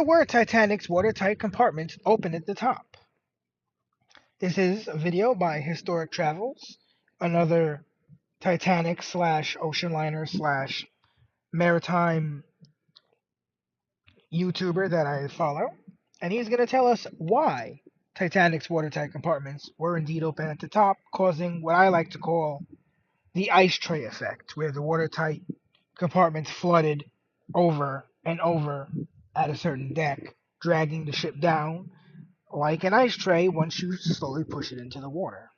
How were Titanic's watertight compartments open at the top? This is a video by Historic Travels, another Titanic slash ocean liner slash maritime YouTuber that I follow, and he's going to tell us why Titanic's watertight compartments were indeed open at the top, causing what I like to call the ice tray effect, where the watertight compartments flooded over and over at a certain deck, dragging the ship down like an ice tray once you slowly push it into the water.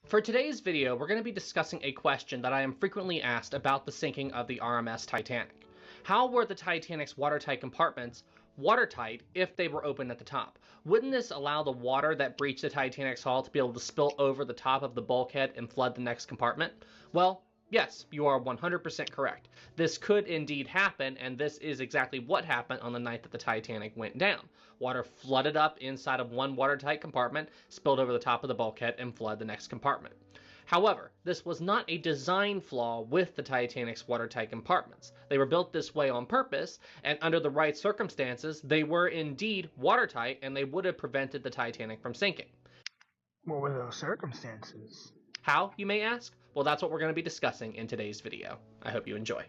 For today's video, we're going to be discussing a question that I am frequently asked about the sinking of the RMS Titanic. How were the Titanic's watertight compartments watertight if they were open at the top? Wouldn't this allow the water that breached the Titanic's hull to be able to spill over the top of the bulkhead and flood the next compartment? Well, yes, you are 100% correct. This could indeed happen, and this is exactly what happened on the night that the Titanic went down. Water flooded up inside of one watertight compartment, spilled over the top of the bulkhead, and flooded the next compartment. However, this was not a design flaw with the Titanic's watertight compartments. They were built this way on purpose, and under the right circumstances, they were indeed watertight, and they would have prevented the Titanic from sinking. What were those circumstances? How, you may ask? Well, that's what we're going to be discussing in today's video. I hope you enjoy.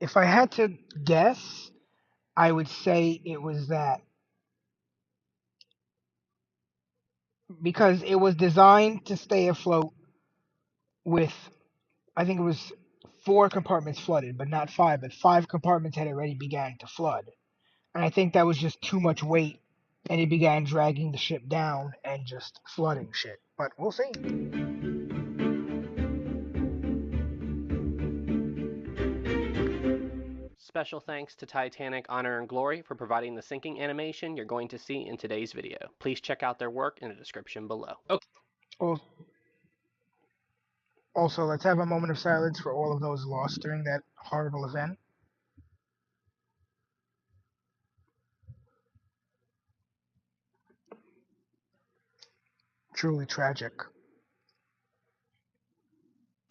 If I had to guess, I would say it was that because it was designed to stay afloat with, I think it was 4 compartments flooded, but not 5, but 5 compartments had already began to flood. And I think that was just too much weight, and it began dragging the ship down and just flooding shit. But we'll see. Special thanks to Titanic Honor and Glory for providing the sinking animation you're going to see in today's video. Please check out their work in the description below. Okay. Also, let's have a moment of silence for all of those lost during that horrible event. Truly tragic.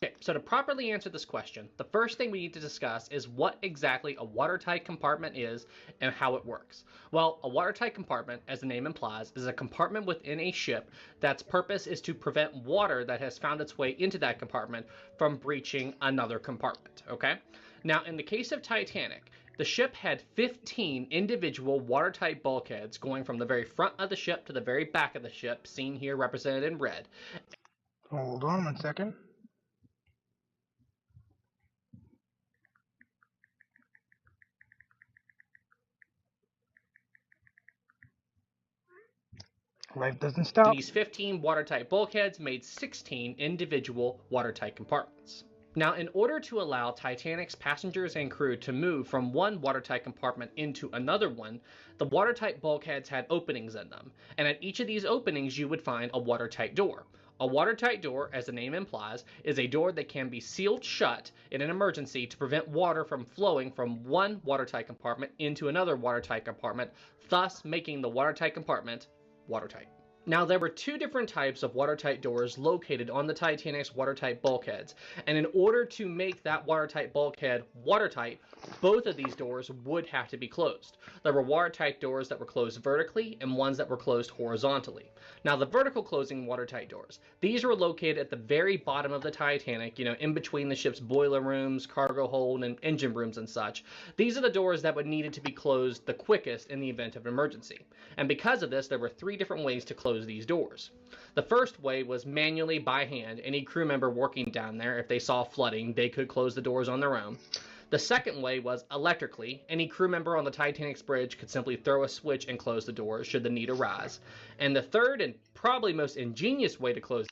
Okay, so to properly answer this question, the first thing we need to discuss is what exactly a watertight compartment is and how it works. Well, a watertight compartment, as the name implies, is a compartment within a ship that's purpose is to prevent water that has found its way into that compartment from breaching another compartment, okay? Now, in the case of Titanic, the ship had 15 individual watertight bulkheads going from the very front of the ship to the very back of the ship, seen here represented in red. Hold on 1 second. Life doesn't stop. These 15 watertight bulkheads made 16 individual watertight compartments. Now, in order to allow Titanic's passengers and crew to move from one watertight compartment into another one, the watertight bulkheads had openings in them, and at each of these openings you would find a watertight door. A watertight door, as the name implies, is a door that can be sealed shut in an emergency to prevent water from flowing from one watertight compartment into another watertight compartment, thus making the watertight compartment watertight. Now, there were 2 different types of watertight doors located on the Titanic's watertight bulkheads, and in order to make that watertight bulkhead watertight, both of these doors would have to be closed. There were watertight doors that were closed vertically and ones that were closed horizontally. Now, the vertical closing watertight doors, these were located at the very bottom of the Titanic, in between the ship's boiler rooms, cargo hold, and engine rooms and such. These are the doors that would needed to be closed the quickest in the event of an emergency. And because of this, there were 3 different ways to close these doors. The first way was manually by hand. Any crew member working down there, if they saw flooding, they could close the doors on their own. The second way was electrically. Any crew member on the Titanic's bridge could simply throw a switch and close the doors should the need arise. And the third and probably most ingenious way to close.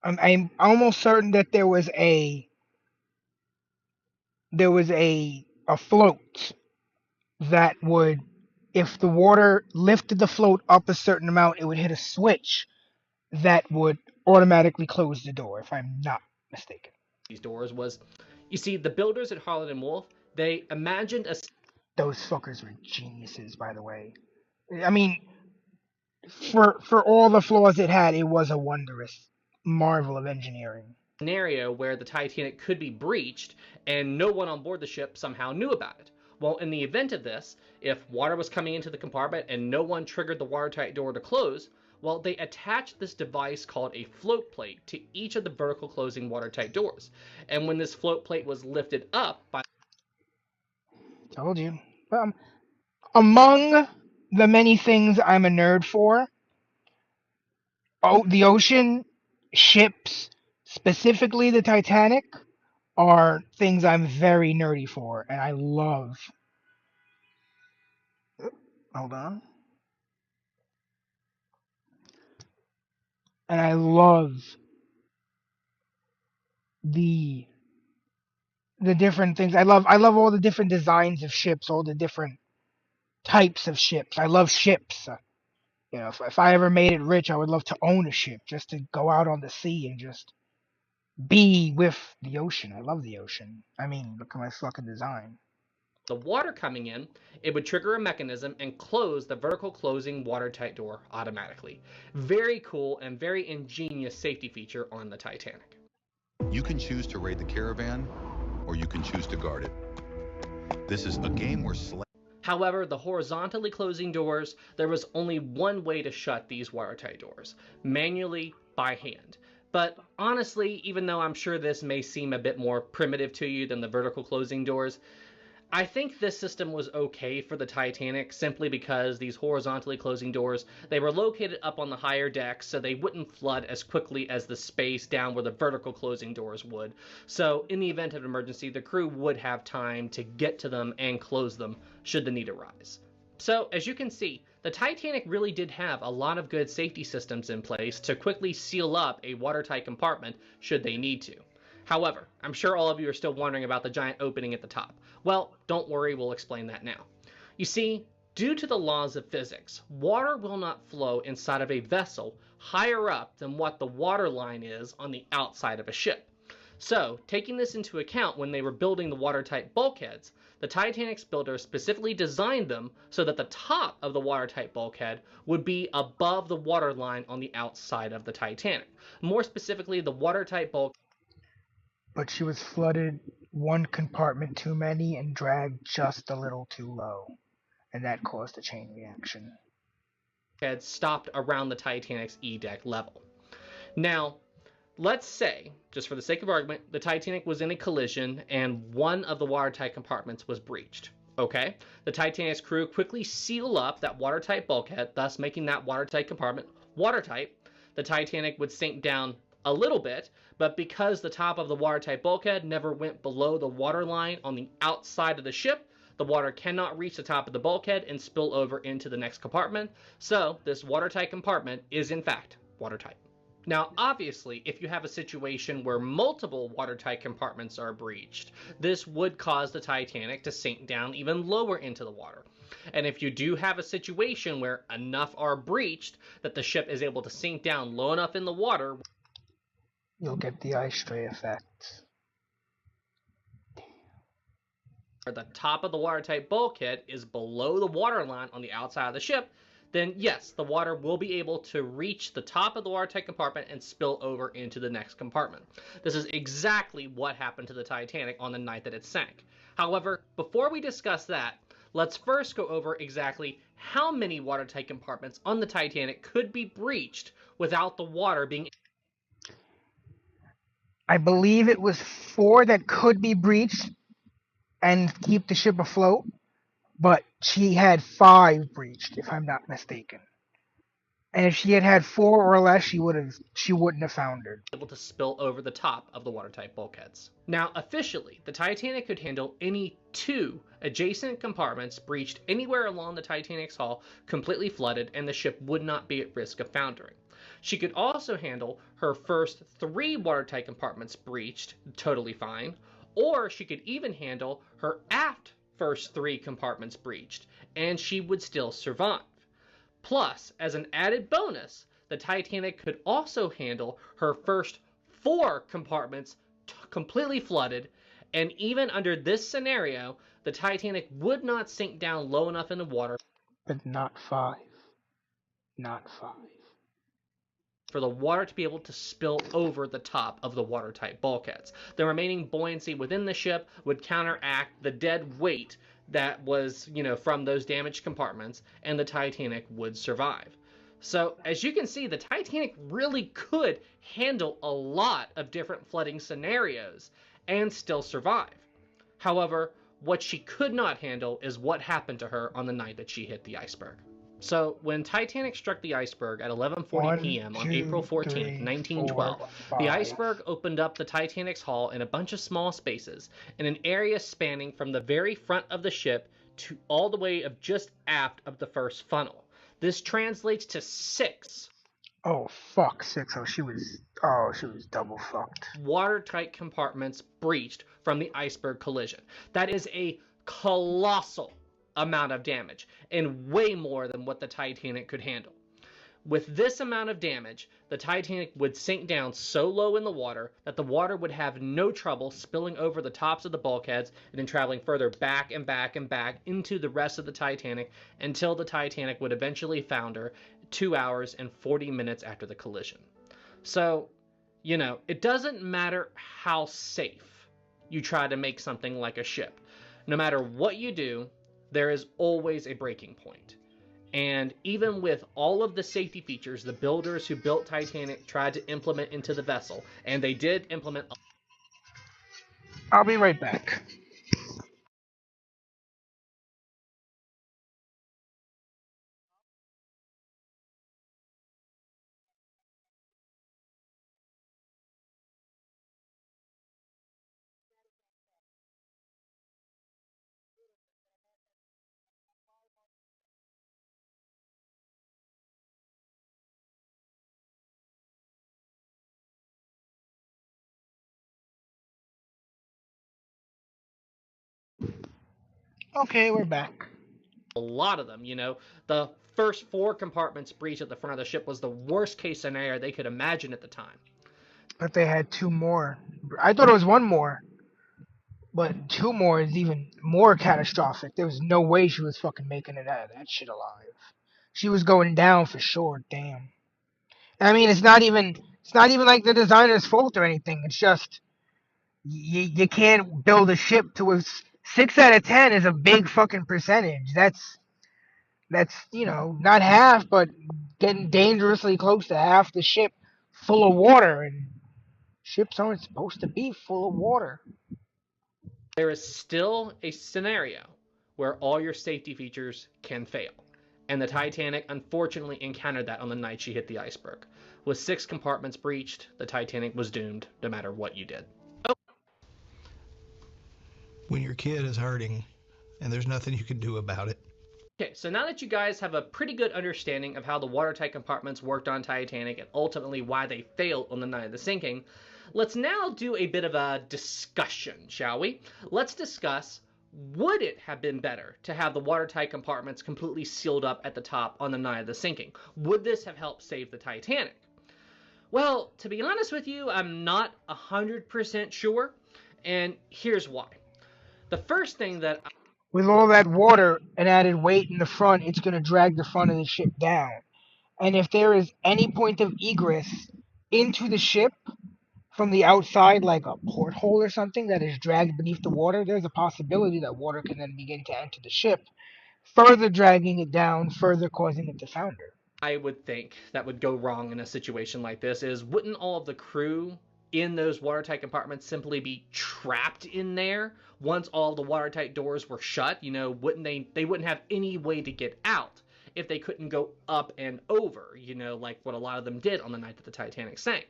I'm almost certain that there was a float that would, if the water lifted the float up a certain amount, it would hit a switch that would automatically close the door, if I'm not mistaken. These doors was, you see, the builders at Harland and Wolff, they imagined a... Those fuckers were geniuses, by the way. I mean, for all the flaws it had, it was a wondrous marvel of engineering. scenario where the Titanic could be breached and no one on board the ship somehow knew about it. Well, in the event of this, if water was coming into the compartment and no one triggered the watertight door to close, well, they attached this device called a float plate to each of the vertical closing watertight doors. And when this float plate was lifted up by Told you. Among the many things I'm a nerd for, the ocean, ships, specifically the Titanic, are things I'm very nerdy for, and I love. Hold on. And I love the different things. I love all the different designs of ships, all the different types of ships. I love ships. If I ever made it rich, I would love to own a ship just to go out on the sea and just be with the ocean. I love the ocean. I mean, look at my fucking design. the water coming in, it would trigger a mechanism and close the vertical closing watertight door automatically. Very cool and very ingenious safety feature on the Titanic. You can choose to raid the caravan, or you can choose to guard it. This is a game where However, the horizontally closing doors, there was only one way to shut these watertight doors, manually by hand. But honestly, even though I'm sure this may seem a bit more primitive to you than the vertical closing doors, I think this system was okay for the Titanic simply because these horizontally closing doors, they were located up on the higher decks so they wouldn't flood as quickly as the space down where the vertical closing doors would. So in the event of an emergency, the crew would have time to get to them and close them should the need arise. So as you can see, the Titanic really did have a lot of good safety systems in place to quickly seal up a watertight compartment should they need to. However, I'm sure all of you are still wondering about the giant opening at the top. Well, don't worry, we'll explain that now. You see, due to the laws of physics, water will not flow inside of a vessel higher up than what the water line is on the outside of a ship. So, taking this into account when they were building the watertight bulkheads, the Titanic's builder specifically designed them so that the top of the watertight bulkhead would be above the water line on the outside of the Titanic. More specifically, the watertight bulkhead. But she was flooded one compartment too many and dragged just a little too low, and that caused a chain reaction. Had stopped around the Titanic's E-deck level. Now, let's say, just for the sake of argument, the Titanic was in a collision and one of the watertight compartments was breached. Okay? The Titanic's crew quickly seal up that watertight bulkhead, thus making that watertight compartment watertight. The Titanic would sink down a little bit, but because the top of the watertight bulkhead never went below the water line on the outside of the ship, the water cannot reach the top of the bulkhead and spill over into the next compartment. So this watertight compartment is in fact watertight. Now, obviously, if you have a situation where multiple watertight compartments are breached, this would cause the Titanic to sink down even lower into the water. And if you do have a situation where enough are breached that the ship is able to sink down low enough in the water, you'll get the ice tray effect. where the top of the watertight bulkhead is below the water line on the outside of the ship, then yes, the water will be able to reach the top of the watertight compartment and spill over into the next compartment. This is exactly what happened to the Titanic on the night that it sank. However, before we discuss that, let's first go over exactly how many watertight compartments on the Titanic could be breached without the water being. I believe it was 4 that could be breached and keep the ship afloat, but she had 5 breached, if I'm not mistaken. And if she had had 4 or less, she wouldn't have foundered. Able to spill over the top of the watertight bulkheads. Now, officially, the Titanic could handle any 2 adjacent compartments breached anywhere along the Titanic's hull, completely flooded, and the ship would not be at risk of foundering. She could also handle her first 3 watertight compartments breached, totally fine, or she could even handle her aft first 3 compartments breached, and she would still survive. Plus, as an added bonus, the Titanic could also handle her first 4 compartments completely flooded, and even under this scenario, the Titanic would not sink down low enough in the water. But not 5. Not 5. for the water to be able to spill over the top of the watertight bulkheads. The remaining buoyancy within the ship would counteract the dead weight that was, from those damaged compartments, and the Titanic would survive. So, as you can see, the Titanic really could handle a lot of different flooding scenarios and still survive. However, what she could not handle is what happened to her on the night that she hit the iceberg. So, when Titanic struck the iceberg at 11:40 p.m. on April 14th, 1912, the iceberg opened up the Titanic's hull in a bunch of small spaces in an area spanning from the very front of the ship to all the way of just aft of the first funnel. This translates to 6. Oh fuck, 6. She was double fucked. Watertight compartments breached from the iceberg collision. That is a colossal amount of damage, and way more than what the Titanic could handle. With this amount of damage, the Titanic would sink down so low in the water that the water would have no trouble spilling over the tops of the bulkheads and then traveling further back and back and back into the rest of the Titanic until the Titanic would eventually founder 2 hours and 40 minutes after the collision. So, it doesn't matter how safe you try to make something like a ship. No matter what you do, there is always a breaking point. And even with all of the safety features the builders who built Titanic tried to implement into the vessel, and they did implement... I'll be right back. Okay, we're back. A lot of them, the first 4 compartments breached at the front of the ship was the worst case scenario they could imagine at the time. But they had 2 more. I thought it was 1 more. But 2 more is even more catastrophic. There was no way she was fucking making it out of that shit alive. She was going down for sure, damn. I mean, it's not even like the designer's fault or anything. It's just you can't build a ship to a 6 out of 10 is a big fucking percentage. That's not half, but getting dangerously close to half the ship full of water, and ships aren't supposed to be full of water. There is still a scenario where all your safety features can fail. And the Titanic unfortunately encountered that on the night she hit the iceberg. With 6 compartments breached, the Titanic was doomed no matter what you did. When your kid is hurting and there's nothing you can do about it. Okay, so now that you guys have a pretty good understanding of how the watertight compartments worked on Titanic and ultimately why they failed on the night of the sinking, let's now do a bit of a discussion, shall we? Let's discuss, would it have been better to have the watertight compartments completely sealed up at the top on the night of the sinking? Would this have helped save the Titanic? Well, to be honest with you, I'm not 100% sure, and here's why. The first thing that... With all that water and added weight in the front, it's going to drag the front of the ship down. And if there is any point of egress into the ship from the outside, like a porthole or something that is dragged beneath the water, there's a possibility that water can then begin to enter the ship, further dragging it down, further causing it to founder. I would think that would go wrong in a situation like this is, wouldn't all of the crew in those watertight compartments simply be trapped in there once all the watertight doors were shut? Wouldn't they wouldn't have any way to get out if they couldn't go up and over, like what a lot of them did on the night that the Titanic sank.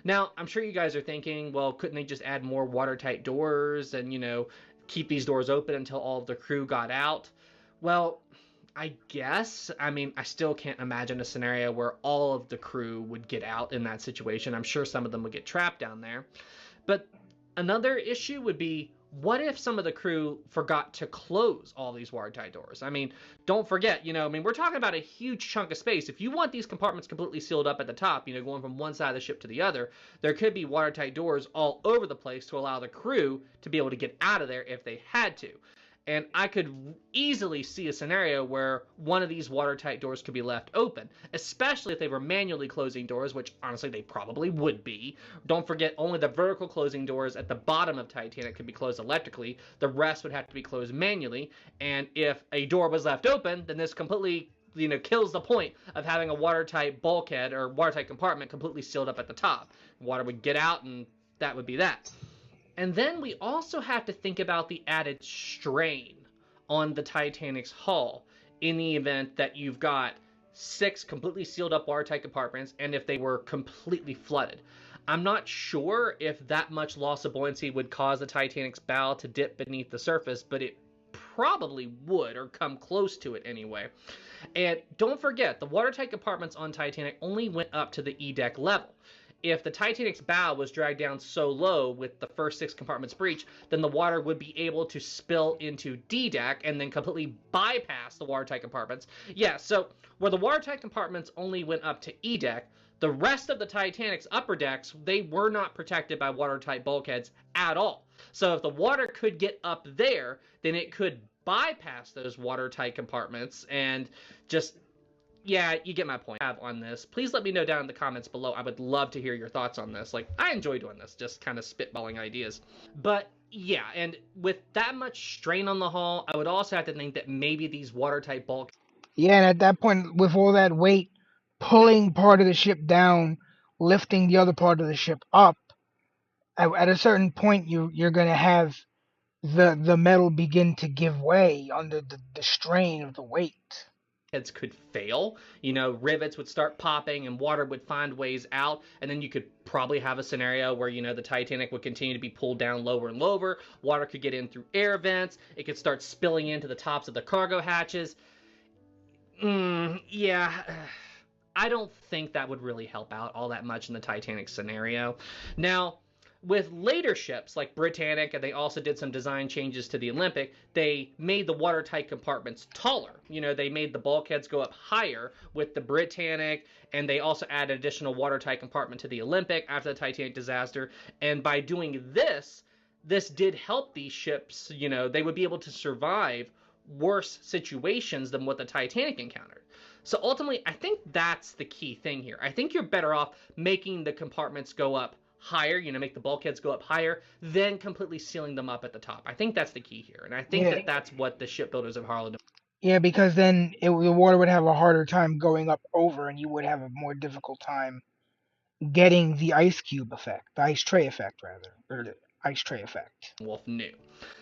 Now, I'm sure you guys are thinking, well, couldn't they just add more watertight doors and, keep these doors open until all of the crew got out? Well, I guess. I mean, I still can't imagine a scenario where all of the crew would get out in that situation. I'm sure some of them would get trapped down there. But another issue would be, what if some of the crew forgot to close all these watertight doors? I mean, don't forget, we're talking about a huge chunk of space. If you want these compartments completely sealed up at the top, going from one side of the ship to the other, there could be watertight doors all over the place to allow the crew to be able to get out of there if they had to. And I could easily see a scenario where one of these watertight doors could be left open, especially if they were manually closing doors, which honestly they probably would be. Don't forget, only the vertical closing doors at the bottom of Titanic could be closed electrically. The rest would have to be closed manually. And if a door was left open, then this completely kills the point of having a watertight bulkhead or watertight compartment completely sealed up at the top. Water would get out, and that would be that. And then we also have to think about the added strain on the Titanic's hull in the event that you've got 6 completely sealed up watertight compartments and if they were completely flooded. I'm not sure if that much loss of buoyancy would cause the Titanic's bow to dip beneath the surface, but it probably would, or come close to it anyway. And don't forget, the watertight compartments on Titanic only went up to the E-deck level. If the Titanic's bow was dragged down so low with the first 6 compartments breached, then the water would be able to spill into D-deck and then completely bypass the watertight compartments. Yeah, so where the watertight compartments only went up to E-deck, the rest of the Titanic's upper decks, they were not protected by watertight bulkheads at all. So if the water could get up there, then it could bypass those watertight compartments and just... yeah, you get my point on this. Please let me know down in the comments below. I would love to hear your thoughts on this. Like, I enjoy doing this, just kind of spitballing ideas. But yeah, and with that much strain on the hull, I would also have to think that maybe these watertight bulk... Yeah, and at that point, with all that weight pulling part of the ship down, lifting the other part of the ship up, at a certain point, you're going to have the metal begin to give way under the strain of the weight. Heads could fail, rivets would start popping and water would find ways out, and then you could probably have a scenario where the Titanic would continue to be pulled down lower and lower. Water could get in through air vents. It could start spilling into the tops of the cargo hatches. Yeah, I don't think that would really help out all that much in the Titanic scenario. Now, with later ships like Britannic, and they also did some design changes to the Olympic, they made the watertight compartments taller. They made the bulkheads go up higher with the Britannic, and they also added additional watertight compartment to the Olympic after the Titanic disaster. And by doing this did help these ships, they would be able to survive worse situations than what the Titanic encountered. So ultimately, I think that's the key thing here. I think you're better off making the compartments go up higher, make the bulkheads go up higher, then completely sealing them up at the top. I think that's the key here, and I think that's what the shipbuilders of Harlem... Yeah, because then the water would have a harder time going up over, and you would have a more difficult time getting the ice cube effect, the ice tray effect, rather, or the ice tray effect. Wolf knew.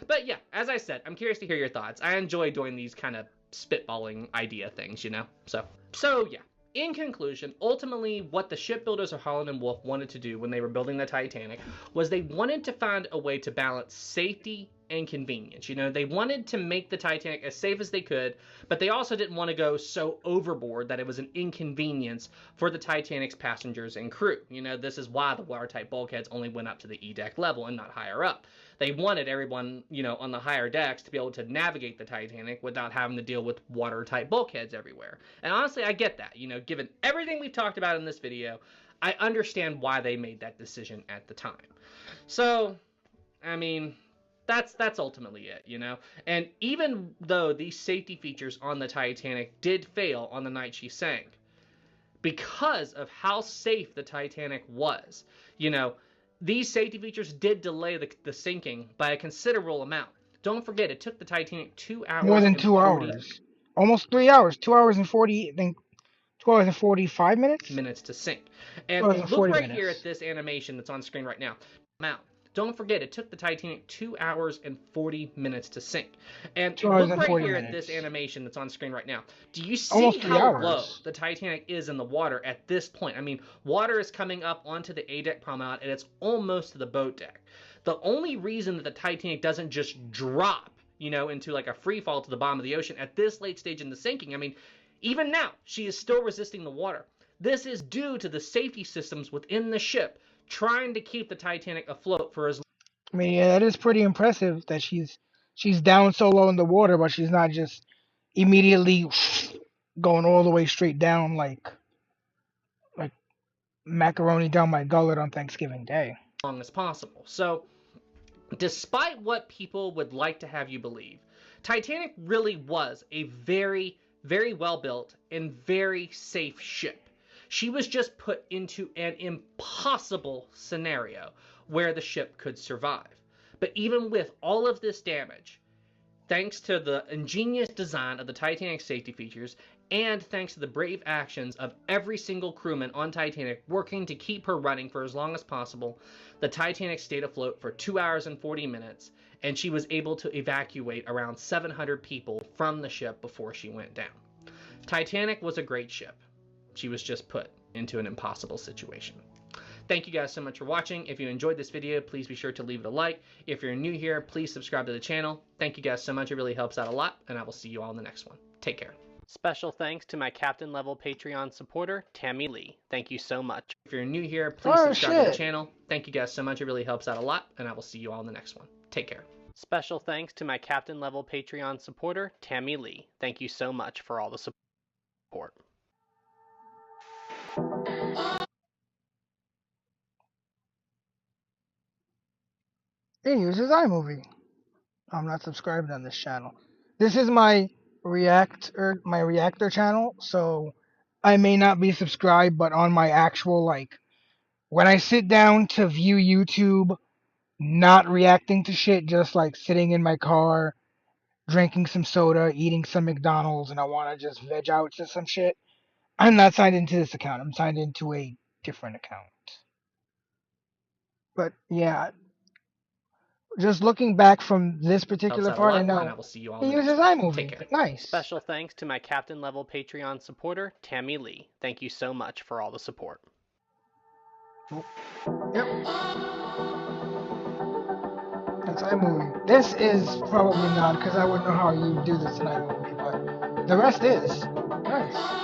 But yeah, as I said, I'm curious to hear your thoughts. I enjoy doing these kind of spitballing idea things, So yeah. In conclusion, ultimately what the shipbuilders of Holland and Wolff wanted to do when they were building the Titanic was they wanted to find a way to balance safety and convenience. They wanted to make the Titanic as safe as they could, but they also didn't want to go so overboard that it was an inconvenience for the Titanic's passengers and crew. This is why the watertight bulkheads only went up to the E-deck level and not higher up. They wanted everyone, on the higher decks to be able to navigate the Titanic without having to deal with watertight bulkheads everywhere. And honestly, I get that. Given everything we've talked about in this video, I understand why they made that decision at the time. So, I mean, that's ultimately it, And even though these safety features on the Titanic did fail on the night she sank, because of how safe the Titanic was, these safety features did delay the sinking by a considerable amount. Don't forget, it took the Titanic 2 hours. More than 2 hours. Almost 3 hours. 2 hours and 40, I think, 2 hours and 45 minutes? Minutes to sink. And look right here at this animation that's on screen right now. Don't forget, it took the Titanic 2 hours and 40 minutes to sink. And look right here at this animation that's on screen right now. Do you see how low the Titanic is in the water at this point? I mean, water is coming up onto the A-deck promenade, and it's almost to the boat deck. The only reason that the Titanic doesn't just drop, into like a free fall to the bottom of the ocean at this late stage in the sinking, I mean, even now, she is still resisting the water. This is due to the safety systems within the ship trying to keep the Titanic afloat for as long. I mean, yeah, that is pretty impressive that she's down so low in the water, but she's not just immediately going all the way straight down like macaroni down my gullet on Thanksgiving Day. As long as possible. So, despite what people would like to have you believe, Titanic really was a very, very well built and very safe ship. She was just put into an impossible scenario where the ship could survive. But even with all of this damage, thanks to the ingenious design of the Titanic safety features, and thanks to the brave actions of every single crewman on Titanic working to keep her running for as long as possible, the Titanic stayed afloat for 2 hours and 40 minutes, and she was able to evacuate around 700 people from the ship before she went down. Titanic was a great ship. She was just put into an impossible situation. Thank you guys so much for watching. If you enjoyed this video, please be sure to leave it a like. If you're new here, please subscribe to the channel. Thank you guys so much. It really helps out a lot, and I will see you all in the next one. Take care. Special thanks to my Captain level Patreon supporter, Tammy Lee. Thank you so much. If you're new here, please subscribe to the channel. Thank you guys so much. It really helps out a lot, and I will see you all in the next one. Take care. Special thanks to my Captain level Patreon supporter, Tammy Lee. Thank you so much for all the support. He uses iMovie. I'm not subscribed on this channel. This is my reactor channel, so I may not be subscribed, but on my actual, like, when I sit down to view YouTube, not reacting to shit, just like sitting in my car, drinking some soda, eating some McDonald's, and I want to just veg out to some shit, I'm not signed into this account. I'm signed into a different account. But yeah, just looking back from this particular part, I know he uses iMovie. Nice. Special thanks to my Captain level Patreon supporter, Tammy Lee. Thank you so much for all the support. Yep. That's iMovie. This is probably not, because I wouldn't know how you do this in iMovie, but the rest is. Nice.